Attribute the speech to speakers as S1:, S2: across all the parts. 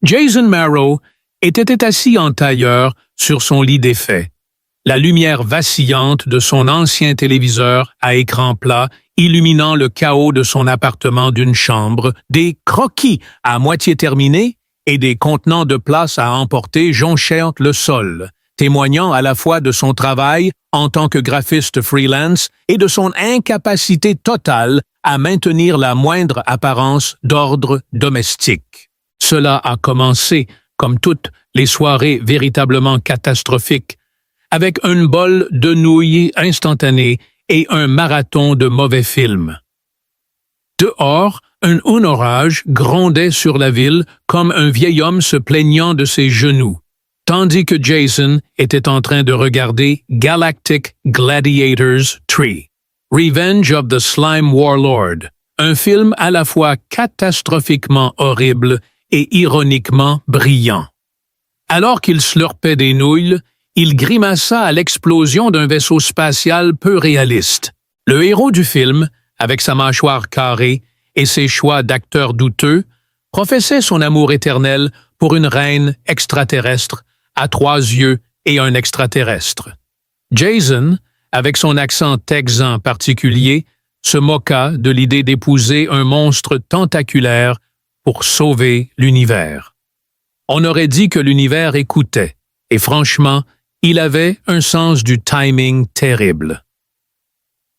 S1: Jason Marrow était assis en tailleur sur son lit défait. La lumière vacillante de son ancien téléviseur à écran plat illuminant le chaos de son appartement d'une chambre, des croquis à moitié terminés et des contenants de place à emporter jonchèrent le sol, témoignant à la fois de son travail en tant que graphiste freelance et de son incapacité totale à maintenir la moindre apparence d'ordre domestique. Cela a commencé, comme toutes les soirées véritablement catastrophiques, avec une bol de nouilles instantanées et un marathon de mauvais films. Dehors, un orage grondait sur la ville comme un vieil homme se plaignant de ses genoux, tandis que Jason était en train de regarder Galactic Gladiators 3, Revenge of the Slime Warlord, un film à la fois catastrophiquement horrible et ironiquement brillant. Alors qu'il slurpait des nouilles, il grimaça à l'explosion d'un vaisseau spatial peu réaliste. Le héros du film, avec sa mâchoire carrée et ses choix d'acteurs douteux, professait son amour éternel pour une reine extraterrestre à 3 yeux et un extraterrestre. Jason, avec son accent texan particulier, se moqua de l'idée d'épouser un monstre tentaculaire pour sauver l'univers. On aurait dit que l'univers écoutait, et franchement, il avait un sens du timing terrible.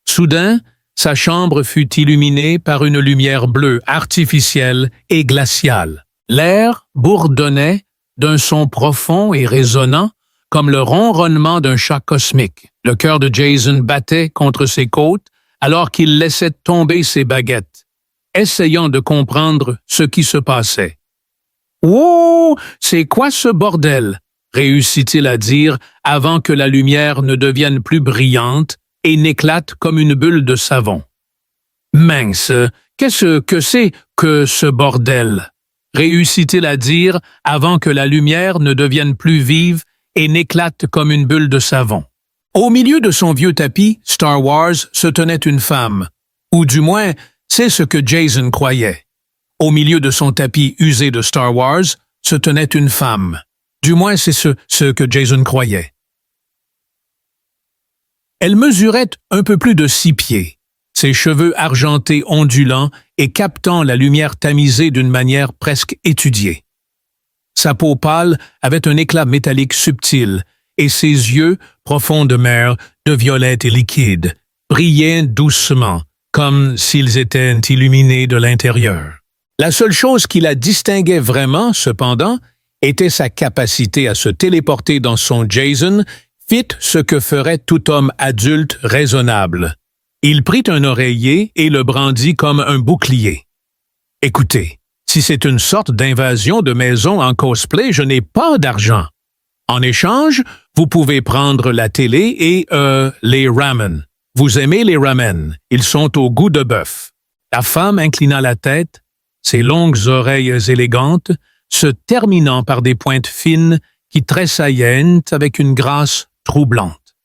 S1: Soudain, sa chambre fut illuminée par une lumière bleue artificielle et glaciale. L'air bourdonnait d'un son profond et résonnant, comme le ronronnement d'un chat cosmique. Le cœur de Jason battait contre ses côtes alors qu'il laissait tomber ses baguettes, essayant de comprendre ce qui se passait. « Oh, c'est quoi ce bordel ?» réussit-il à dire avant que la lumière ne devienne plus brillante et n'éclate comme une bulle de savon. « Mince, qu'est-ce que c'est que ce bordel ?» réussit-il à dire avant que la lumière ne devienne plus vive et n'éclate comme une bulle de savon. Au milieu de son vieux tapis, Star Wars se tenait une femme, ou du moins, c'est ce que Jason croyait. Au milieu de son tapis usé de Star Wars se tenait une femme. Du moins, c'est ce que Jason croyait. Elle mesurait un peu plus de 6 pieds, ses cheveux argentés ondulants et captant la lumière tamisée d'une manière presque étudiée. Sa peau pâle avait un éclat métallique subtil, et ses yeux, profonds de mer, de violette et liquide, brillaient doucement, comme s'ils étaient illuminés de l'intérieur. La seule chose qui la distinguait vraiment, cependant, était sa capacité à se téléporter dans son Jason, fit ce que ferait tout homme adulte raisonnable. Il prit un oreiller et le brandit comme un bouclier. « Écoutez, si c'est une sorte d'invasion de maison en cosplay, je n'ai pas d'argent. En échange, vous pouvez prendre la télé et, les ramen. Vous aimez les ramen, ils sont au goût de bœuf. » La femme inclina la tête, ses longues oreilles élégantes, se terminant par des pointes fines qui tressaillaient avec une grâce troublante.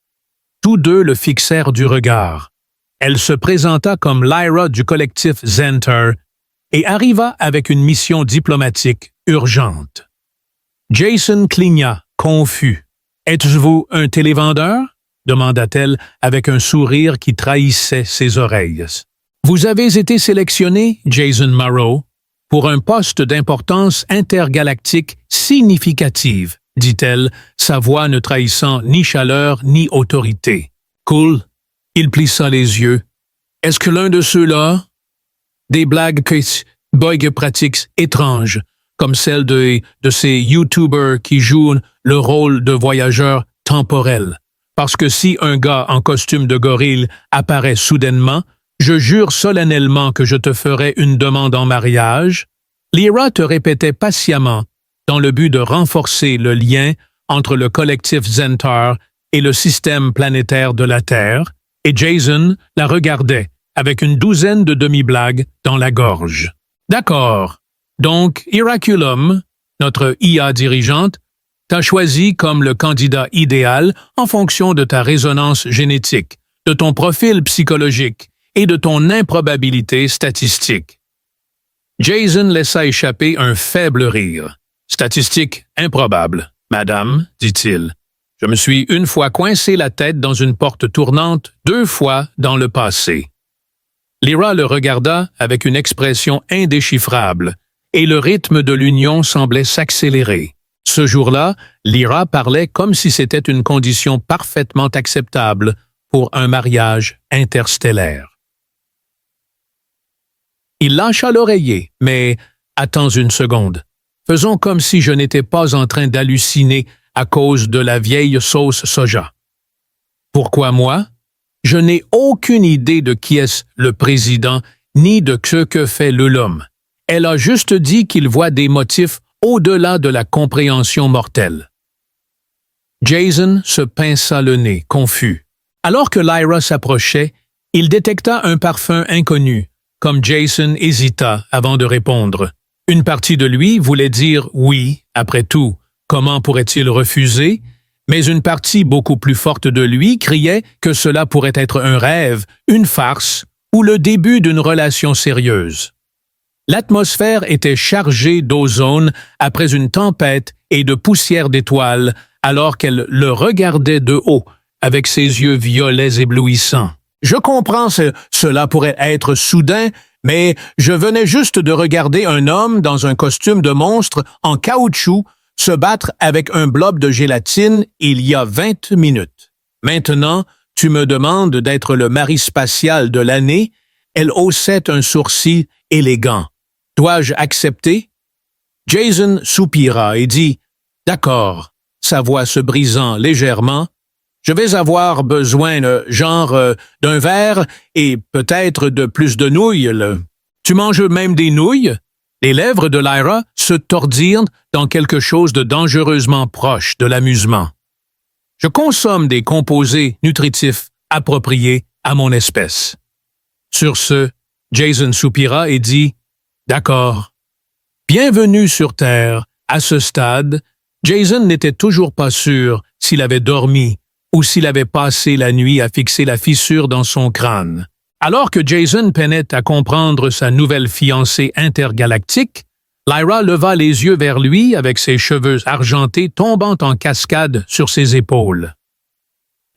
S1: Tous deux le fixèrent du regard. Elle se présenta comme Lyra du collectif Zenter et arriva avec une mission diplomatique urgente. Jason cligna, confus. « Êtes-vous un télévendeur ?» demanda-t-elle avec un sourire qui trahissait ses oreilles. « Vous avez été sélectionné, Jason Marrow, pour un poste d'importance intergalactique significative, dit-elle, sa voix ne trahissant ni chaleur ni autorité. Cool. Il plissa les yeux. Est-ce que l'un de ceux-là? Des blagues pratiques étranges, comme celles de ces YouTubers qui jouent le rôle de voyageurs temporels. Parce que si un gars en costume de gorille apparaît soudainement, je jure solennellement que je te ferai une demande en mariage. Lyra te répétait patiemment, dans le but de renforcer le lien entre le collectif Zenter et le système planétaire de la Terre, et Jason la regardait avec une douzaine de demi-blagues dans la gorge. D'accord. Donc, Iraculum, notre IA dirigeante, t'a choisi comme le candidat idéal en fonction de ta résonance génétique, de ton profil psychologique et de ton improbabilité statistique. Jason laissa échapper un faible rire. Statistique improbable, madame, dit-il. Je me suis une fois coincé la tête dans une porte tournante, 2 fois dans le passé. Lyra le regarda avec une expression indéchiffrable, et le rythme de l'union semblait s'accélérer. Ce jour-là, Lyra parlait comme si c'était une condition parfaitement acceptable pour un mariage interstellaire. Il lâcha l'oreiller, mais « Attends une seconde. Faisons comme si je n'étais pas en train d'halluciner à cause de la vieille sauce soja. Pourquoi moi? Je n'ai aucune idée de qui est le président, ni de ce que fait l'homme. Elle a juste dit qu'il voit des motifs au-delà de la compréhension mortelle. » Jason se pinça le nez, confus. Alors que Lyra s'approchait, il détecta un parfum inconnu, comme Jason hésita avant de répondre. Une partie de lui voulait dire oui, après tout, comment pourrait-il refuser? Mais une partie beaucoup plus forte de lui criait que cela pourrait être un rêve, une farce ou le début d'une relation sérieuse. L'atmosphère était chargée d'ozone après une tempête et de poussière d'étoiles alors qu'elle le regardait de haut avec ses yeux violets éblouissants. « Je comprends, cela pourrait être soudain, mais je venais juste de regarder un homme dans un costume de monstre en caoutchouc se battre avec un blob de gélatine il y a 20 minutes. Maintenant, tu me demandes d'être le mari spatial de l'année. » Elle haussait un sourcil élégant. « Dois-je accepter? » Jason soupira et dit « D'accord », sa voix se brisant légèrement. « Je vais avoir besoin, d'un verre et peut-être de plus de nouilles. Tu manges même des nouilles? » Les lèvres de Lyra se tordirent dans quelque chose de dangereusement proche de l'amusement. « Je consomme des composés nutritifs appropriés à mon espèce. » Sur ce, Jason soupira et dit « D'accord. » Bienvenue sur Terre. À ce stade, Jason n'était toujours pas sûr s'il avait dormi ou s'il avait passé la nuit à fixer la fissure dans son crâne. Alors que Jason peinait à comprendre sa nouvelle fiancée intergalactique, Lyra leva les yeux vers lui avec ses cheveux argentés tombant en cascade sur ses épaules.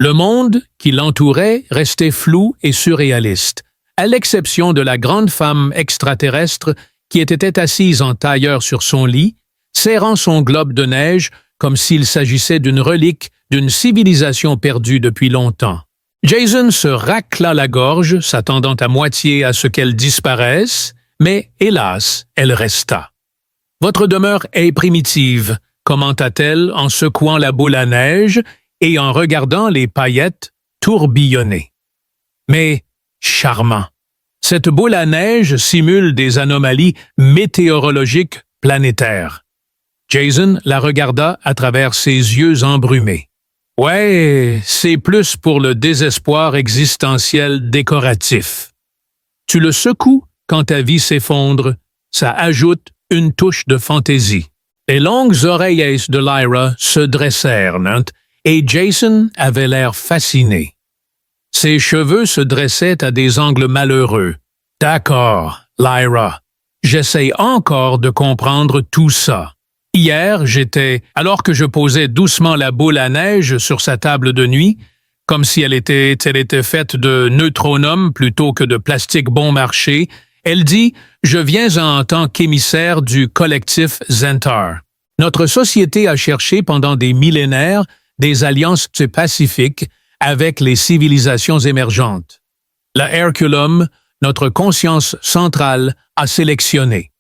S1: Le monde qui l'entourait restait flou et surréaliste, à l'exception de la grande femme extraterrestre qui était assise en tailleur sur son lit, serrant son globe de neige comme s'il s'agissait d'une relique d'une civilisation perdue depuis longtemps. Jason se racla la gorge, s'attendant à moitié à ce qu'elle disparaisse, mais hélas, elle resta. « Votre demeure est primitive », commenta-t-elle en secouant la boule à neige et en regardant les paillettes tourbillonner. « Mais charmant. Cette boule à neige simule des anomalies météorologiques planétaires. » Jason la regarda à travers ses yeux embrumés. « Ouais, c'est plus pour le désespoir existentiel décoratif. Tu le secoues quand ta vie s'effondre, ça ajoute une touche de fantaisie. » Les longues oreilles de Lyra se dressèrent, et Jason avait l'air fasciné. Ses cheveux se dressaient à des angles malheureux. « D'accord, Lyra, j'essaye encore de comprendre tout ça. Hier, alors que je posais doucement la boule à neige sur sa table de nuit, comme si elle était faite de neutronome plutôt que de plastique bon marché, elle dit « Je viens en tant qu'émissaire du collectif Zentar. Notre société a cherché pendant des millénaires des alliances pacifiques avec les civilisations émergentes. La Herculum, notre conscience centrale, a sélectionné.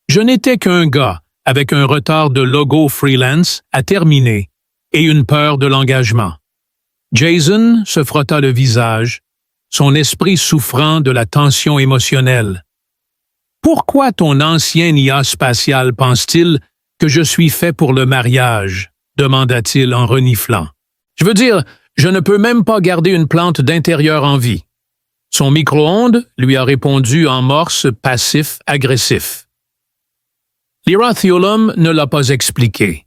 S1: Je n'étais qu'un gars avec un retard de logo freelance à terminer et une peur de l'engagement. » Jason se frotta le visage, son esprit souffrant de la tension émotionnelle. « Pourquoi ton ancien IA spatial pense-t-il que je suis fait pour le mariage? » demanda-t-il en reniflant. « Je veux dire, je ne peux même pas garder une plante d'intérieur en vie. » Son micro-ondes lui a répondu en morse passif-agressif. Lyra Thiolum ne l'a pas expliqué,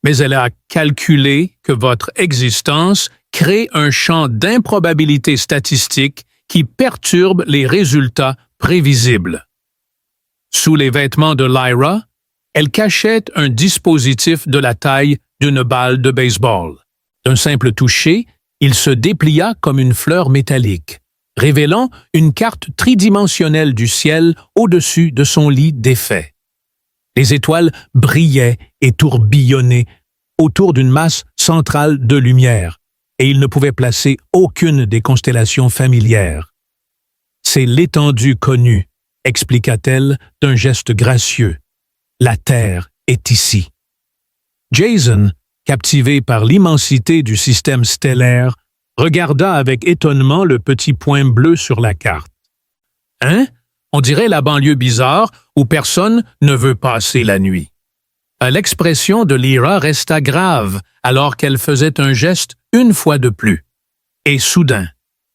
S1: mais elle a calculé que votre existence crée un champ d'improbabilité statistique qui perturbe les résultats prévisibles. Sous les vêtements de Lyra, elle cachait un dispositif de la taille d'une balle de baseball. D'un simple toucher, il se déplia comme une fleur métallique, révélant une carte tridimensionnelle du ciel au-dessus de son lit défait. Les étoiles brillaient et tourbillonnaient autour d'une masse centrale de lumière, et il ne pouvait placer aucune des constellations familières. « C'est l'étendue connue », expliqua-t-elle d'un geste gracieux. « La Terre est ici. » Jason, captivé par l'immensité du système stellaire, regarda avec étonnement le petit point bleu sur la carte. « Hein? On dirait la banlieue bizarre où personne ne veut passer la nuit. » L'expression de Lyra resta grave alors qu'elle faisait un geste une fois de plus. Et soudain,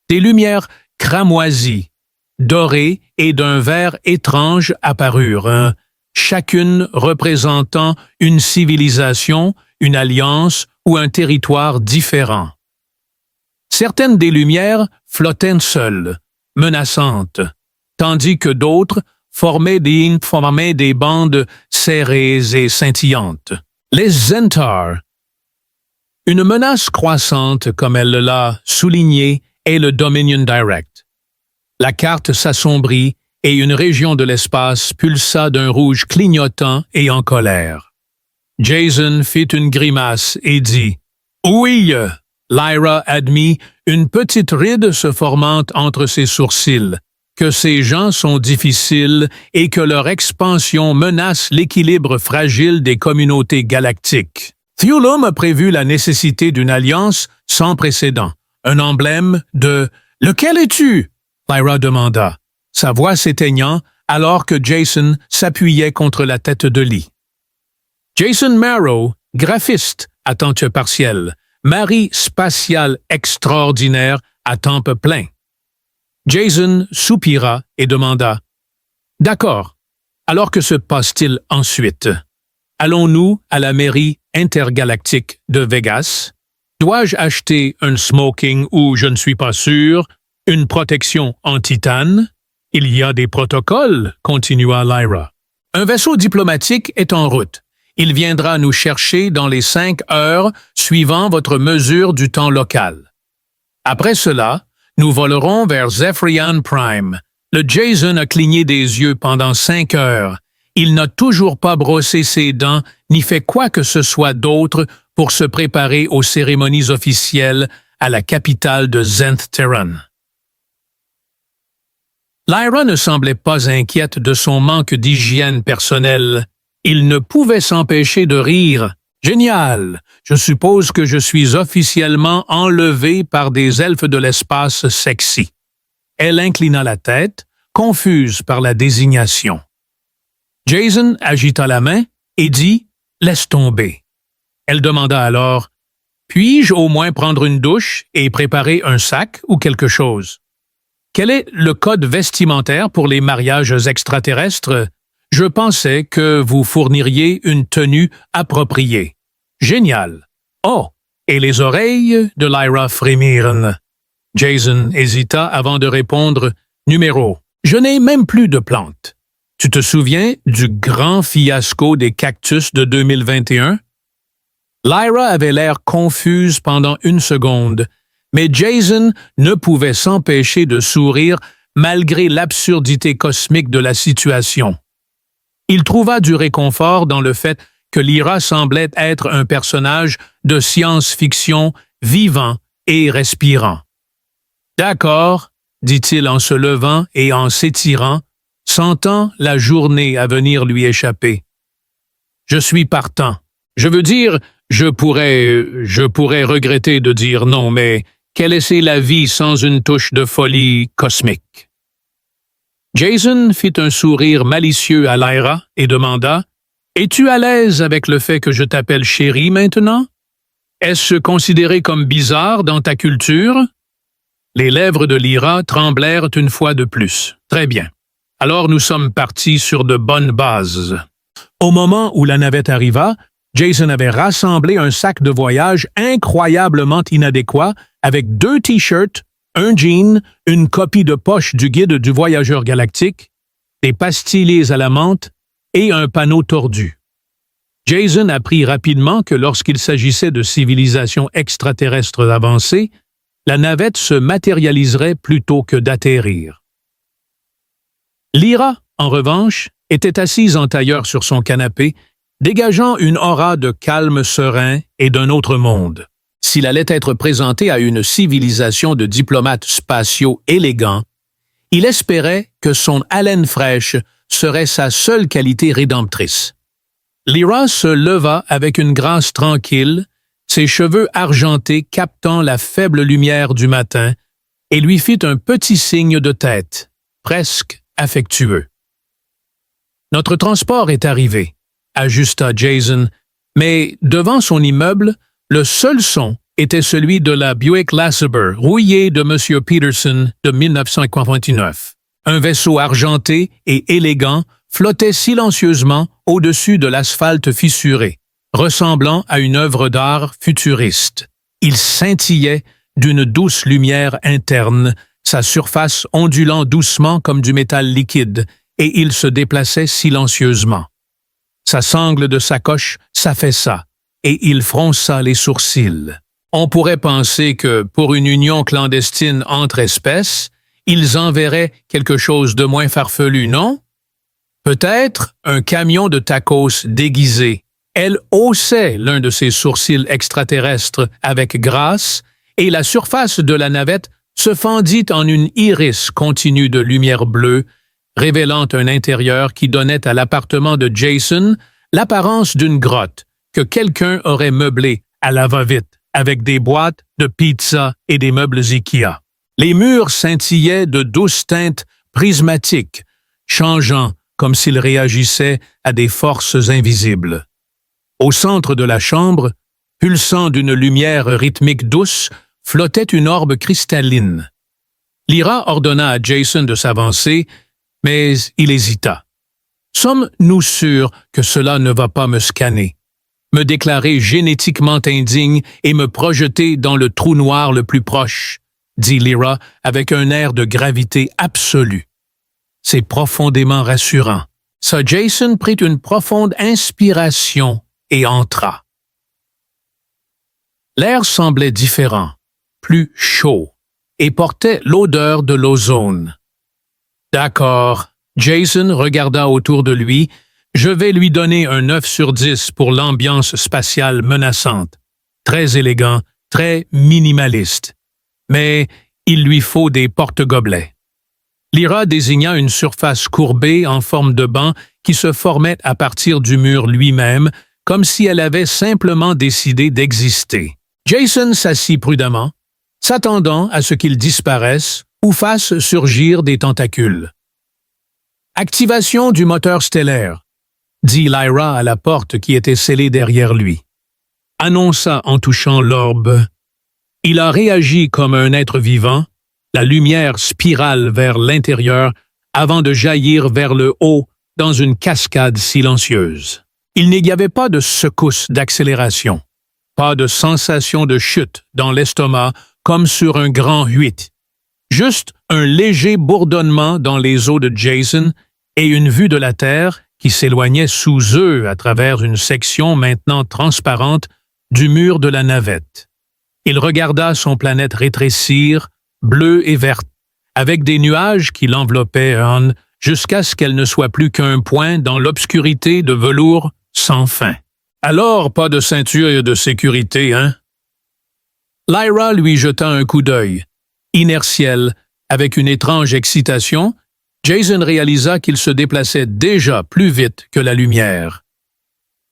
S1: des lumières cramoisies, dorées et d'un vert étrange apparurent, chacune représentant une civilisation, une alliance ou un territoire différent. Certaines des lumières flottaient seules, menaçantes, tandis que d'autres formaient des bandes serrées et scintillantes. Les Zentaurs. Une menace croissante, comme elle l'a souligné, est le Dominion Direct. La carte s'assombrit et une région de l'espace pulsa d'un rouge clignotant et en colère. Jason fit une grimace et dit « Oui !» Lyra admit, une petite ride se formant entre ses sourcils, que ces gens sont difficiles et que leur expansion menace l'équilibre fragile des communautés galactiques. Thulum a prévu la nécessité d'une alliance sans précédent, un emblème de « Lequel es-tu » Lyra demanda, sa voix s'éteignant alors que Jason s'appuyait contre la tête de lit. Jason Marrow, graphiste à temps partiel, mari spatial extraordinaire à temps plein. Jason soupira et demanda « D'accord, alors que se passe-t-il ensuite? Allons-nous à la mairie intergalactique de Vegas? Dois-je acheter un smoking ou, je ne suis pas sûr, une protection en titane? Il y a des protocoles, continua Lyra. Un vaisseau diplomatique est en route. Il viendra nous chercher dans les 5 heures suivant votre mesure du temps local. Après cela, nous volerons vers Zephyrian Prime. Le Jason a cligné des yeux pendant 5 heures. Il n'a toujours pas brossé ses dents ni fait quoi que ce soit d'autre pour se préparer aux cérémonies officielles à la capitale de Zenth Terran. Lyra ne semblait pas inquiète de son manque d'hygiène personnelle. Il ne pouvait s'empêcher de rire. « Génial! Je suppose que je suis officiellement enlevé par des elfes de l'espace sexy. » Elle inclina la tête, confuse par la désignation. Jason agita la main et dit « Laisse tomber ». Elle demanda alors « Puis-je au moins prendre une douche et préparer un sac ou quelque chose? Quel est le code vestimentaire pour les mariages extraterrestres? Je pensais que vous fourniriez une tenue appropriée. » Génial. Oh, et les oreilles de Lyra frémirent. Jason hésita avant de répondre « Numéro. Je n'ai même plus de plantes. Tu te souviens du grand fiasco des cactus de 2021? » Lyra avait l'air confuse pendant une seconde, mais Jason ne pouvait s'empêcher de sourire malgré l'absurdité cosmique de la situation. Il trouva du réconfort dans le fait que Lyra semblait être un personnage de science-fiction vivant et respirant. « D'accord, » dit-il en se levant et en s'étirant, sentant la journée à venir lui échapper. « Je suis partant. Je veux dire, je pourrais regretter de dire non, mais quelle est la vie sans une touche de folie cosmique? » Jason fit un sourire malicieux à Lyra et demanda « Es-tu à l'aise avec le fait que je t'appelle chérie maintenant? Est-ce considéré comme bizarre dans ta culture? » Les lèvres de Lyra tremblèrent une fois de plus. « Très bien. Alors nous sommes partis sur de bonnes bases. » Au moment où la navette arriva, Jason avait rassemblé un sac de voyage incroyablement inadéquat avec 2 t-shirts, un jean, une copie de poche du guide du voyageur galactique, des pastilles à la menthe et un panneau tordu. Jason apprit rapidement que lorsqu'il s'agissait de civilisations extraterrestres avancées, la navette se matérialiserait plutôt que d'atterrir. Lyra, en revanche, était assise en tailleur sur son canapé, dégageant une aura de calme serein et d'un autre monde. S'il allait être présenté à une civilisation de diplomates spatiaux élégants, il espérait que son haleine fraîche serait sa seule qualité rédemptrice. Lyra se leva avec une grâce tranquille, ses cheveux argentés captant la faible lumière du matin, et lui fit un petit signe de tête, presque affectueux. « Notre transport est arrivé », ajusta Jason, mais devant son immeuble, le seul son était celui de la Buick LeSabre rouillée de M. Peterson de 1929. Un vaisseau argenté et élégant flottait silencieusement au-dessus de l'asphalte fissuré, ressemblant à une œuvre d'art futuriste. Il scintillait d'une douce lumière interne, sa surface ondulant doucement comme du métal liquide, et il se déplaçait silencieusement. Sa sangle de sacoche s'affaissa, et il fronça les sourcils. On pourrait penser que, pour une union clandestine entre espèces, ils enverraient quelque chose de moins farfelu, non? Peut-être un camion de tacos déguisé. Elle haussait l'un de ses sourcils extraterrestres avec grâce, et la surface de la navette se fendit en une iris continue de lumière bleue, révélant un intérieur qui donnait à l'appartement de Jason l'apparence d'une grotte que quelqu'un aurait meublée à la va-vite, avec des boîtes de pizza et des meubles Ikea. Les murs scintillaient de douces teintes prismatiques, changeant comme s'ils réagissaient à des forces invisibles. Au centre de la chambre, pulsant d'une lumière rythmique douce, flottait une orbe cristalline. Lyra ordonna à Jason de s'avancer, mais il hésita. « Sommes-nous sûrs que cela ne va pas me scanner, me déclarer génétiquement indigne et me projeter dans le trou noir le plus proche ?» dit Lyra avec un air de gravité absolue. C'est profondément rassurant. Ça, Jason prit une profonde inspiration et entra. L'air semblait différent, plus chaud, et portait l'odeur de l'ozone. D'accord, Jason regarda autour de lui. Je vais lui donner un 9 sur 10 pour l'ambiance spatiale menaçante. Très élégant, très minimaliste. Mais il lui faut des porte-gobelets. Lyra désigna une surface courbée en forme de banc qui se formait à partir du mur lui-même, comme si elle avait simplement décidé d'exister. Jason s'assit prudemment, s'attendant à ce qu'il disparaisse ou fasse surgir des tentacules. « Activation du moteur stellaire », dit Lyra à la porte qui était scellée derrière lui. Annonça en touchant l'orbe. Il a réagi comme un être vivant, la lumière spirale vers l'intérieur avant de jaillir vers le haut dans une cascade silencieuse. Il n'y avait pas de secousse d'accélération, pas de sensation de chute dans l'estomac comme sur un grand 8. Juste un léger bourdonnement dans les os de Jason et une vue de la Terre qui s'éloignait sous eux à travers une section maintenant transparente du mur de la navette. Il regarda son planète rétrécir, bleue et verte, avec des nuages qui l'enveloppaient jusqu'à ce qu'elle ne soit plus qu'un point dans l'obscurité de velours sans fin. Alors, pas de ceinture de sécurité, hein? Lyra lui jeta un coup d'œil. Inertiel, avec une étrange excitation, Jason réalisa qu'il se déplaçait déjà plus vite que la lumière.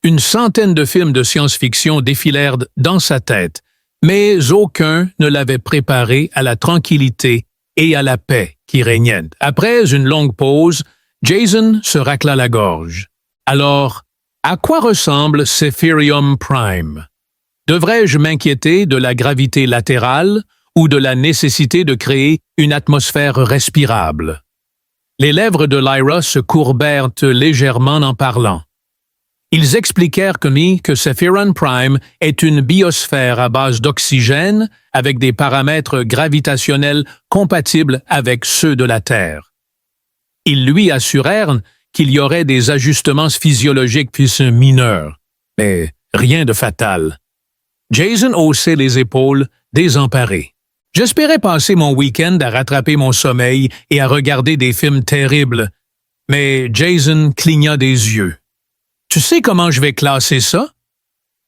S1: Une centaine de films de science-fiction défilèrent dans sa tête, mais aucun ne l'avait préparé à la tranquillité et à la paix qui régnait. Après une longue pause, Jason se racla la gorge. Alors, à quoi ressemble Cephirium Prime? Devrais-je m'inquiéter de la gravité latérale ou de la nécessité de créer une atmosphère respirable? Les lèvres de Lyra se courbèrent légèrement en parlant. Ils expliquèrent que Cephirium Prime est une biosphère à base d'oxygène avec des paramètres gravitationnels compatibles avec ceux de la Terre. Ils lui assurèrent qu'il y aurait des ajustements physiologiques mineurs, mais rien de fatal. Jason haussait les épaules, désemparé. J'espérais passer mon week-end à rattraper mon sommeil et à regarder des films terribles, mais Jason cligna des yeux. « Tu sais comment je vais classer ça? »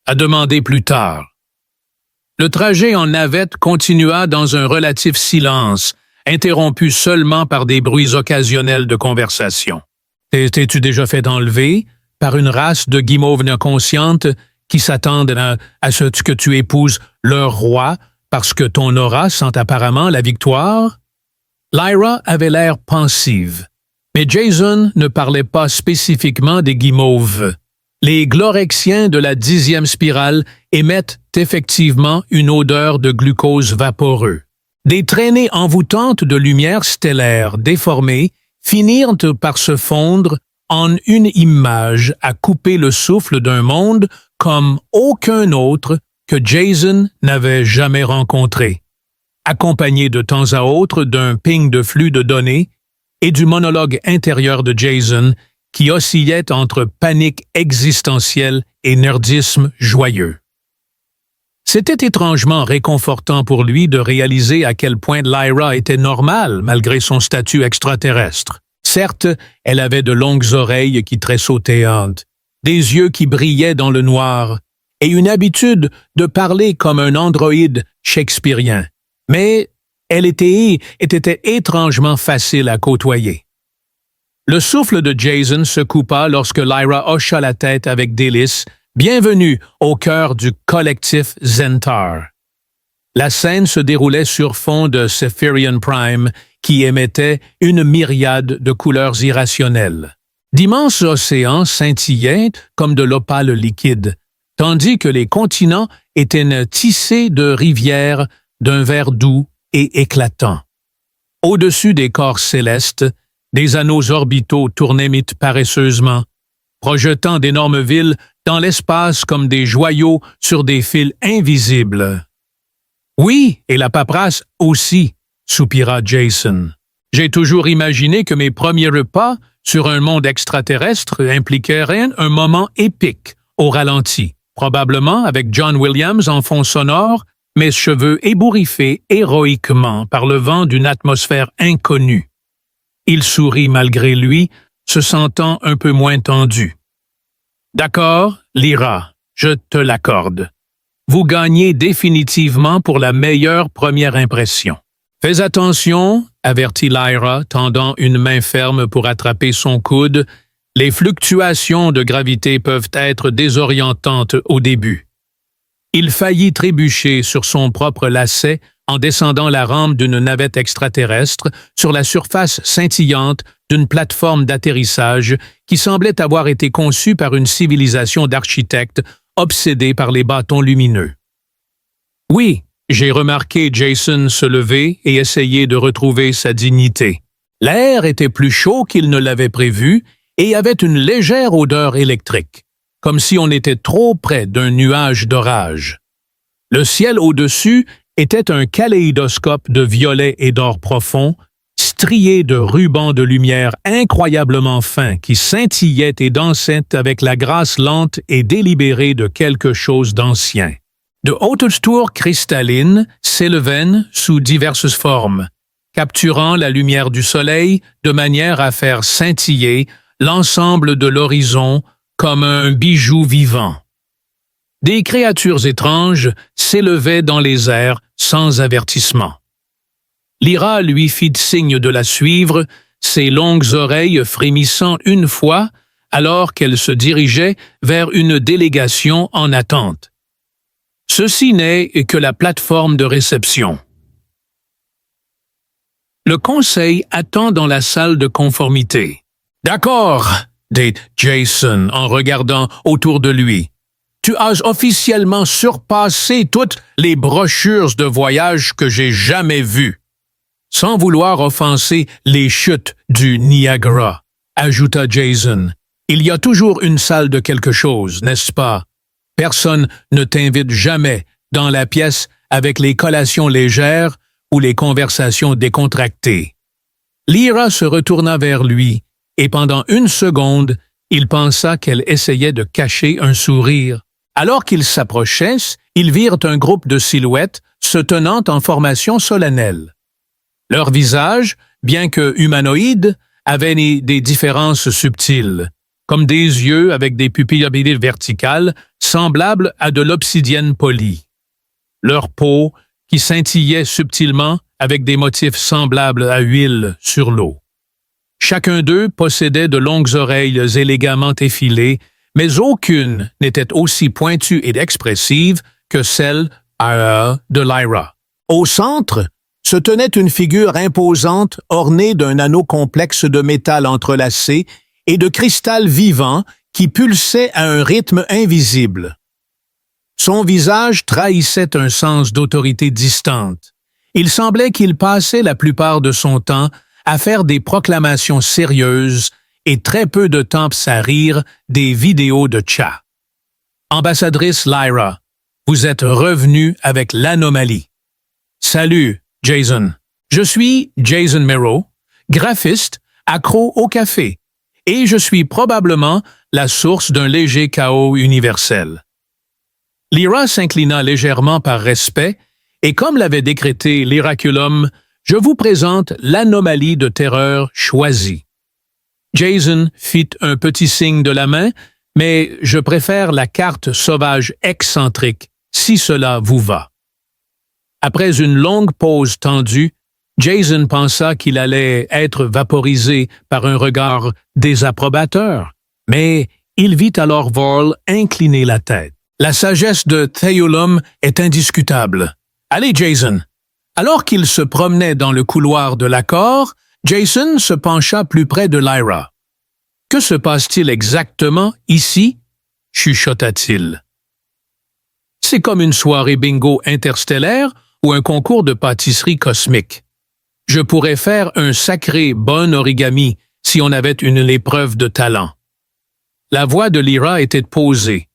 S1: a demandé plus tard. Le trajet en navette continua dans un relatif silence, interrompu seulement par des bruits occasionnels de conversation. « T'es-tu déjà fait enlever par une race de guimauves inconscientes qui s'attendent à ce que tu épouses leur roi parce que ton aura sent apparemment la victoire? » Lyra avait l'air pensive, mais Jason ne parlait pas spécifiquement des guimauves. Les glorexiens de la 10e spirale émettent effectivement une odeur de glucose vaporeux. Des traînées envoûtantes de lumière stellaire déformée finirent par se fondre en une image à couper le souffle d'un monde comme aucun autre que Jason n'avait jamais rencontré, accompagné de temps à autre d'un ping de flux de données et du monologue intérieur de Jason qui oscillait entre panique existentielle et nerdisme joyeux. C'était étrangement réconfortant pour lui de réaliser à quel point Lyra était normale malgré son statut extraterrestre. Certes, elle avait de longues oreilles qui tressautéantes, des yeux qui brillaient dans le noir, et une habitude de parler comme un androïde shakespearien. Mais elle était étrangement facile à côtoyer. Le souffle de Jason se coupa lorsque Lyra hocha la tête avec délice. Bienvenue au cœur du collectif Zentar. La scène se déroulait sur fond de Cephirian Prime qui émettait une myriade de couleurs irrationnelles. D'immenses océans scintillaient comme de l'opale liquide, tandis que les continents étaient tissés de rivières d'un vert doux et éclatant. Au-dessus des corps célestes, des anneaux orbitaux tournaient paresseusement, projetant d'énormes villes dans l'espace comme des joyaux sur des fils invisibles. « Oui, et la paperasse aussi », soupira Jason. « J'ai toujours imaginé que mes premiers repas sur un monde extraterrestre impliqueraient un moment épique, au ralenti, probablement avec John Williams en fond sonore, mes cheveux ébouriffés héroïquement par le vent d'une atmosphère inconnue. » Il sourit malgré lui, se sentant un peu moins tendu. « D'accord, Lyra, je te l'accorde. Vous gagnez définitivement pour la meilleure première impression. » « Fais attention, » avertit Lyra, tendant une main ferme pour attraper son coude. « Les fluctuations de gravité peuvent être désorientantes au début. » Il faillit trébucher sur son propre lacet en descendant la rampe d'une navette extraterrestre sur la surface scintillante d'une plateforme d'atterrissage qui semblait avoir été conçue par une civilisation d'architectes obsédés par les bâtons lumineux. « Oui, j'ai remarqué Jason se lever et essayer de retrouver sa dignité. L'air était plus chaud qu'il ne l'avait prévu et avait une légère odeur électrique, comme si on était trop près d'un nuage d'orage. Le ciel au-dessus était un kaléidoscope de violet et d'or profond, strié de rubans de lumière incroyablement fins qui scintillaient et dansaient avec la grâce lente et délibérée de quelque chose d'ancien. De hautes tours cristallines s'élevaient sous diverses formes, capturant la lumière du soleil de manière à faire scintiller l'ensemble de l'horizon comme un bijou vivant. Des créatures étranges s'élevaient dans les airs sans avertissement. Lyra lui fit signe de la suivre, ses longues oreilles frémissant une fois alors qu'elle se dirigeait vers une délégation en attente. Ceci n'est que la plateforme de réception. Le conseil attend dans la salle de conformité. « D'accord, » dit Jason en regardant autour de lui. « Tu as officiellement surpassé toutes les brochures de voyage que j'ai jamais vues. » Sans vouloir offenser les chutes du Niagara, ajouta Jason. « Il y a toujours une salle de quelque chose, n'est-ce pas? Personne ne t'invite jamais dans la pièce avec les collations légères ou les conversations décontractées. » Lyra se retourna vers lui et pendant une seconde, Il pensa qu'elle essayait de cacher un sourire. Alors qu'ils s'approchaient, ils virent un groupe de silhouettes se tenant en formation solennelle. Leurs visages, bien que humanoïdes, avaient des différences subtiles, comme des yeux avec des pupilles verticales semblables à de l'obsidienne polie. Leur peau, qui scintillait subtilement avec des motifs semblables à huile sur l'eau. Chacun d'eux possédait de longues oreilles élégamment effilées, mais aucune n'était aussi pointue et expressive que celle de Lyra. Au centre se tenait une figure imposante ornée d'un anneau complexe de métal entrelacé et de cristal vivant qui pulsait à un rythme invisible. Son visage trahissait un sens d'autorité distante. Il semblait qu'il passait la plupart de son temps à faire des proclamations sérieuses et très peu de temps à rire des vidéos de chat. Ambassadrice Lyra, vous êtes revenue avec l'anomalie. Salut, Jason. Je suis Jason Merrow, graphiste, accro au café, et je suis probablement la source d'un léger chaos universel. Lyra s'inclina légèrement par respect, et comme l'avait décrété l'Iraculum, je vous présente l'anomalie de terreur choisie. Jason fit un petit signe de la main, mais je préfère la carte sauvage excentrique, si cela vous va. Après une longue pause tendue, Jason pensa qu'il allait être vaporisé par un regard désapprobateur, mais il vit alors Vorl incliner la tête. La sagesse de Theolum est indiscutable. Allez, Jason. Alors qu'il se promenait dans le couloir de l'accord, Jason se pencha plus près de Lyra. « Que se passe-t-il exactement ici? » chuchota-t-il. « C'est comme une soirée bingo interstellaire ou un concours de pâtisserie cosmique. Je pourrais faire un sacré bon origami si on avait une épreuve de talent. » La voix de Lyra était posée,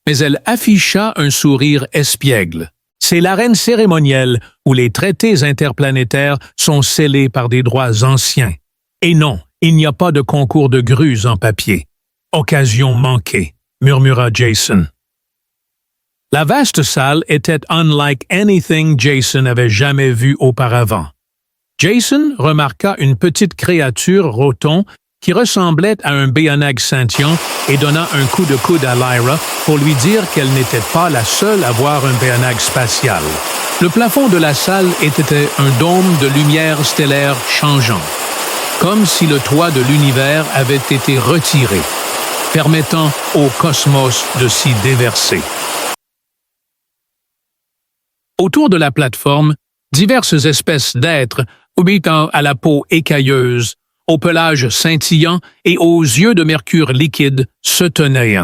S1: mais elle afficha un sourire espiègle. C'est l'arène cérémonielle où les traités interplanétaires sont scellés par des droits anciens. Et non, il n'y a pas de concours de grues en papier. Occasion manquée, murmura Jason. La vaste salle était unlike anything Jason avait jamais vu auparavant. Jason remarqua une petite créature roton qui ressemblait à un béanag scintillant et donna un coup de coude à Lyra pour lui dire qu'elle n'était pas la seule à voir un béanag spatial. Le plafond de la salle était un dôme de lumière stellaire changeante, comme si le toit de l'univers avait été retiré, permettant au cosmos de s'y déverser. Autour de la plateforme, diverses espèces d'êtres, habitant à la peau écailleuse, au pelage scintillant et aux yeux de mercure liquide, se tenaient.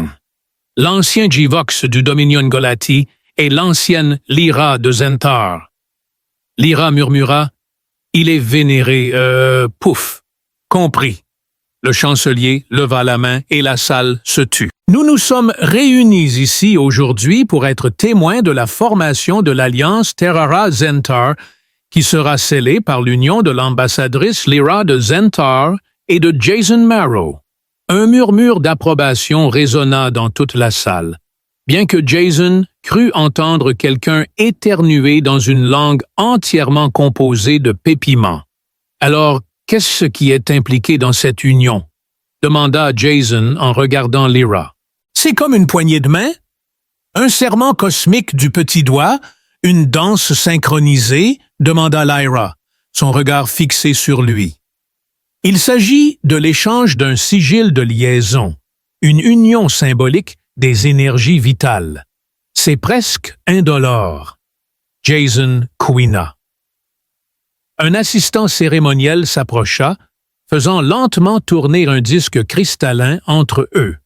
S1: L'ancien Jivox du Dominion Golati et l'ancienne Lyra de Zentar. Lyra murmura « Il est vénéré, pouf, compris. » Le chancelier leva la main et la salle se tut. Nous nous sommes réunis ici aujourd'hui pour être témoins de la formation de l'alliance Terrara-Zentar qui sera scellée par l'union de l'ambassadrice Lyra de Zentar et de Jason Merrow. Un murmure d'approbation résonna dans toute la salle, bien que Jason crut entendre quelqu'un éternuer dans une langue entièrement composée de pépiments. Alors, qu'est-ce qui est impliqué dans cette union? Demanda Jason en regardant Lyra. C'est comme une poignée de main, un serment cosmique du petit doigt, une danse synchronisée, demanda Lyra, son regard fixé sur lui. Il s'agit de l'échange d'un sigil de liaison, une union symbolique des énergies vitales. C'est presque indolore. Jason couina. Un assistant cérémoniel s'approcha, faisant lentement tourner un disque cristallin entre eux.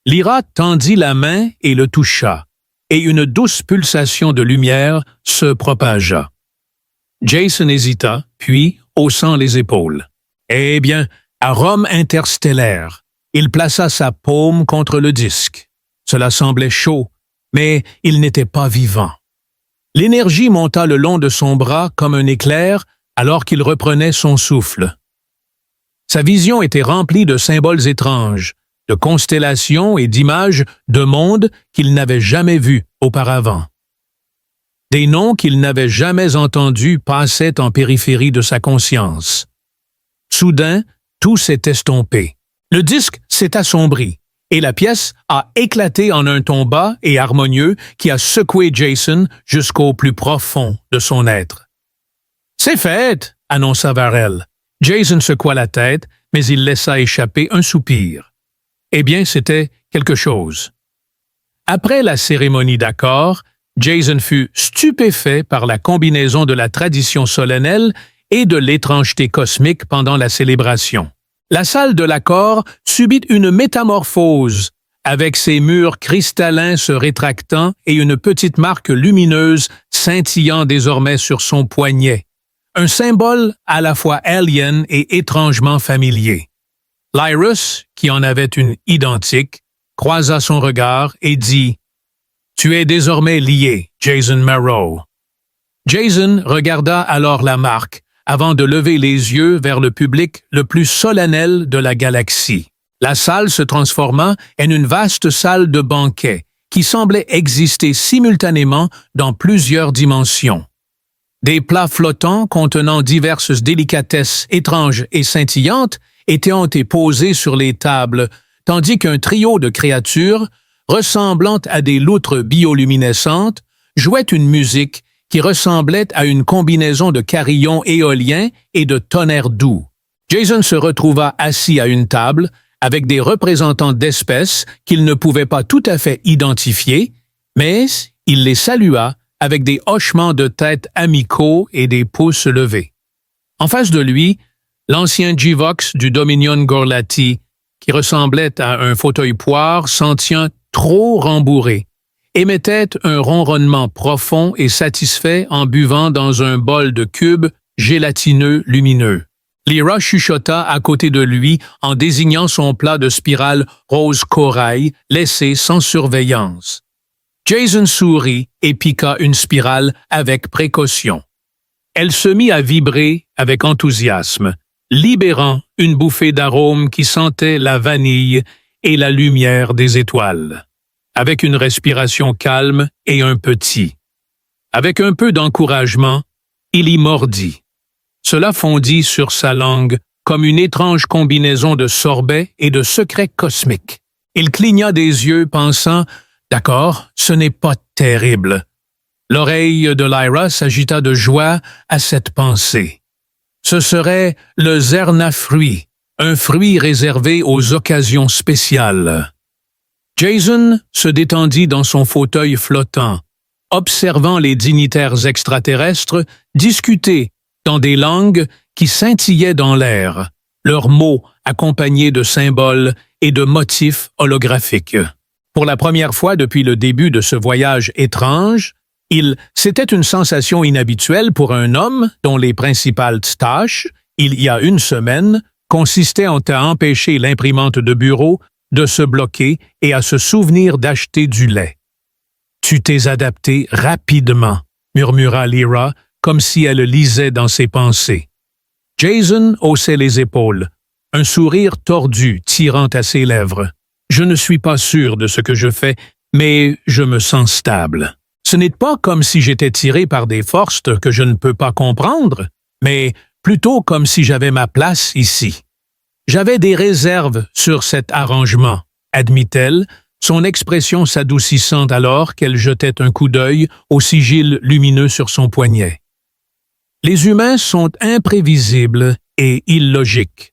S1: Lyra tendit la main et le toucha, et une douce pulsation de lumière se propagea. Jason hésita, puis, haussant les épaules. Eh bien, arôme interstellaire. Il plaça sa paume contre le disque. Cela semblait chaud, mais il n'était pas vivant. L'énergie monta le long de son bras comme un éclair alors qu'il reprenait son souffle. Sa vision était remplie de symboles étranges, de constellations et d'images de mondes qu'il n'avait jamais vus auparavant. Des noms qu'il n'avait jamais entendus passaient en périphérie de sa conscience. Soudain, tout s'est estompé. Le disque s'est assombri, et la pièce a éclaté en un ton bas et harmonieux qui a secoué Jason jusqu'au plus profond de son être. « C'est fait !» annonça Varel. Jason secoua la tête, mais il laissa échapper un soupir. Eh bien, c'était quelque chose. Après la cérémonie d'accord, Jason fut stupéfait par la combinaison de la tradition solennelle et de l'étrangeté cosmique pendant la célébration. La salle de l'accord subit une métamorphose, avec ses murs cristallins se rétractant et une petite marque lumineuse scintillant désormais sur son poignet. Un symbole à la fois alien et étrangement familier. Lyrus, qui en avait une identique, croisa son regard et dit « Tu es désormais lié, Jason Marrow. » Jason regarda alors la marque, avant de lever les yeux vers le public le plus solennel de la galaxie. La salle se transforma en une vaste salle de banquet qui semblait exister simultanément dans plusieurs dimensions. Des plats flottants contenant diverses délicatesses étranges et scintillantes étaient posés sur les tables, tandis qu'un trio de créatures, ressemblant à des loutres bioluminescentes, jouait une musique qui ressemblait à une combinaison de carillons éoliens et de tonnerre doux. Jason se retrouva assis à une table avec des représentants d'espèces qu'il ne pouvait pas tout à fait identifier, mais il les salua avec des hochements de tête amicaux et des pouces levés. En face de lui, l'ancien G-Vox du Dominion Gorlati, qui ressemblait à un fauteuil-poire s'en tient trop rembourré, émettait un ronronnement profond et satisfait en buvant dans un bol de cubes gélatineux lumineux. Lyra chuchota à côté de lui en désignant son plat de spirale rose corail laissé sans surveillance. Jason sourit et piqua une spirale avec précaution. Elle se mit à vibrer avec enthousiasme, libérant une bouffée d'arôme qui sentait la vanille et la lumière des étoiles. Avec une respiration calme et un petit. Avec un peu d'encouragement, il y mordit. Cela fondit sur sa langue comme une étrange combinaison de sorbet et de secrets cosmiques. Il cligna des yeux pensant « D'accord, ce n'est pas terrible ». L'oreille de Lyra s'agita de joie à cette pensée. Ce serait le zernafruit, un fruit réservé aux occasions spéciales. Jason se détendit dans son fauteuil flottant, observant les dignitaires extraterrestres discuter dans des langues qui scintillaient dans l'air, leurs mots accompagnés de symboles et de motifs holographiques. Pour la première fois depuis le début de ce voyage étrange, c'était une sensation inhabituelle pour un homme dont les principales tâches, il y a une semaine, consistaient à empêcher l'imprimante de bureau de se bloquer et à se souvenir d'acheter du lait. « Tu t'es adapté rapidement », murmura Lyra, comme si elle lisait dans ses pensées. Jason haussait les épaules, un sourire tordu tirant à ses lèvres. « Je ne suis pas sûr de ce que je fais, mais je me sens stable. Ce n'est pas comme si j'étais tiré par des forces que je ne peux pas comprendre, mais plutôt comme si j'avais ma place ici. J'avais des réserves sur cet arrangement, admit-elle, son expression s'adoucissant alors qu'elle jetait un coup d'œil au sigil lumineux sur son poignet. Les humains sont imprévisibles et illogiques.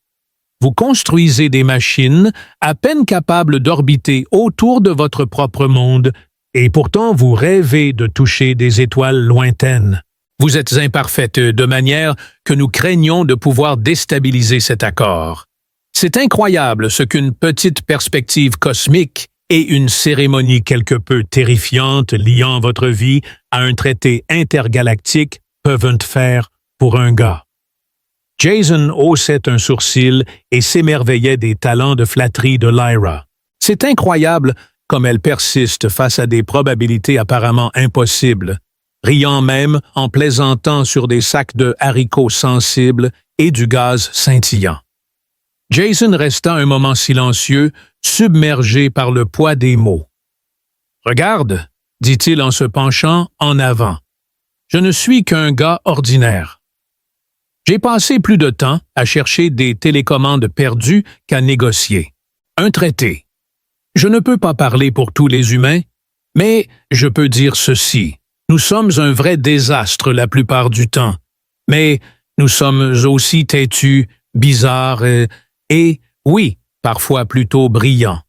S1: Vous construisez des machines à peine capables d'orbiter autour de votre propre monde, et pourtant vous rêvez de toucher des étoiles lointaines. Vous êtes imparfaite de manière que nous craignons de pouvoir déstabiliser cet accord. C'est incroyable ce qu'une petite perspective cosmique et une cérémonie quelque peu terrifiante liant votre vie à un traité intergalactique peuvent faire pour un gars. Jason haussait un sourcil et s'émerveillait des talents de flatterie de Lyra. C'est incroyable comme elle persiste face à des probabilités apparemment impossibles, riant même en plaisantant sur des sacs de haricots sensibles et du gaz scintillant. Jason resta un moment silencieux, submergé par le poids des mots. « Regarde, dit-il en se penchant en avant. Je ne suis qu'un gars ordinaire. J'ai passé plus de temps à chercher des télécommandes perdues qu'à négocier. Un traité. Je ne peux pas parler pour tous les humains, mais je peux dire ceci. Nous sommes un vrai désastre la plupart du temps, mais nous sommes aussi têtus, bizarres et, oui, parfois plutôt brillants. »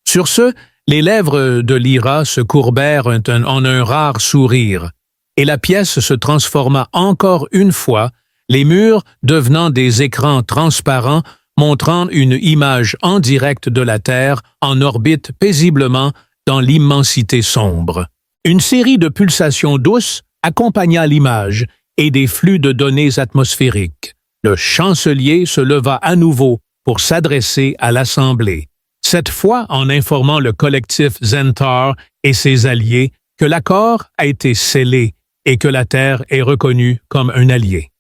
S1: Sur ce, les lèvres de Lyra se courbèrent en un rare sourire, et la pièce se transforma encore une fois, les murs devenant des écrans transparents montrant une image en direct de la Terre en orbite paisiblement dans l'immensité sombre. Une série de pulsations douces accompagna l'image et des flux de données atmosphériques. Le chancelier se leva à nouveau pour s'adresser à l'Assemblée, cette fois en informant le collectif Xantar et ses alliés que l'accord a été scellé et que la Terre est reconnue comme un allié.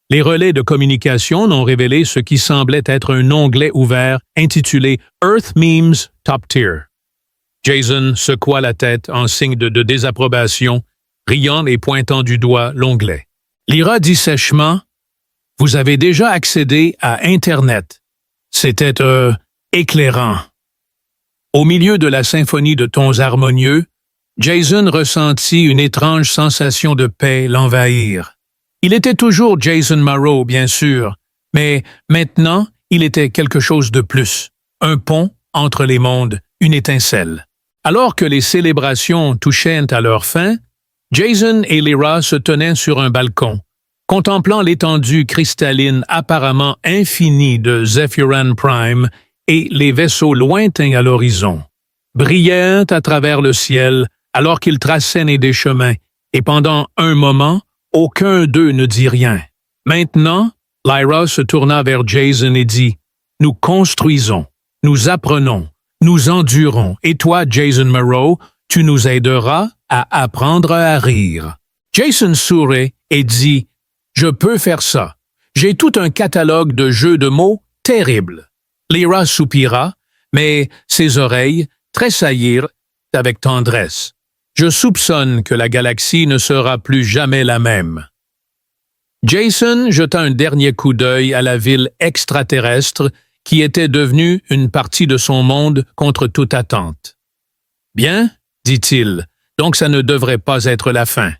S1: Les relais de communication n'ont révélé ce qui semblait être un onglet ouvert intitulé « Earth Memes Top Tier ». Jason secoua la tête en signe de désapprobation, riant et pointant du doigt l'onglet. Lyra dit sèchement « Vous avez déjà accédé à Internet. C'était, éclairant. » Au milieu de la symphonie de tons harmonieux, Jason ressentit une étrange sensation de paix l'envahir. Il était toujours Jason Morrow, bien sûr, mais maintenant, il était quelque chose de plus. Un pont entre les mondes, une étincelle. Alors que les célébrations touchaient à leur fin, Jason et Lyra se tenaient sur un balcon, contemplant l'étendue cristalline apparemment infinie de Zephyran Prime et les vaisseaux lointains à l'horizon, brillant à travers le ciel alors qu'ils traçaient des chemins, et pendant un moment, aucun d'eux ne dit rien. Maintenant, Lyra se tourna vers Jason et dit « Nous construisons, nous apprenons, nous endurons, et toi, Jason Morrow, tu nous aideras à apprendre à rire. » Jason sourit et dit « Je peux faire ça. J'ai tout un catalogue de jeux de mots terribles. » Lyra soupira, mais ses oreilles tressaillirent avec tendresse. Je soupçonne que la galaxie ne sera plus jamais la même. Jason jeta un dernier coup d'œil à la ville extraterrestre qui était devenue une partie de son monde contre toute attente. « Bien, dit-il, donc ça ne devrait pas être la fin. »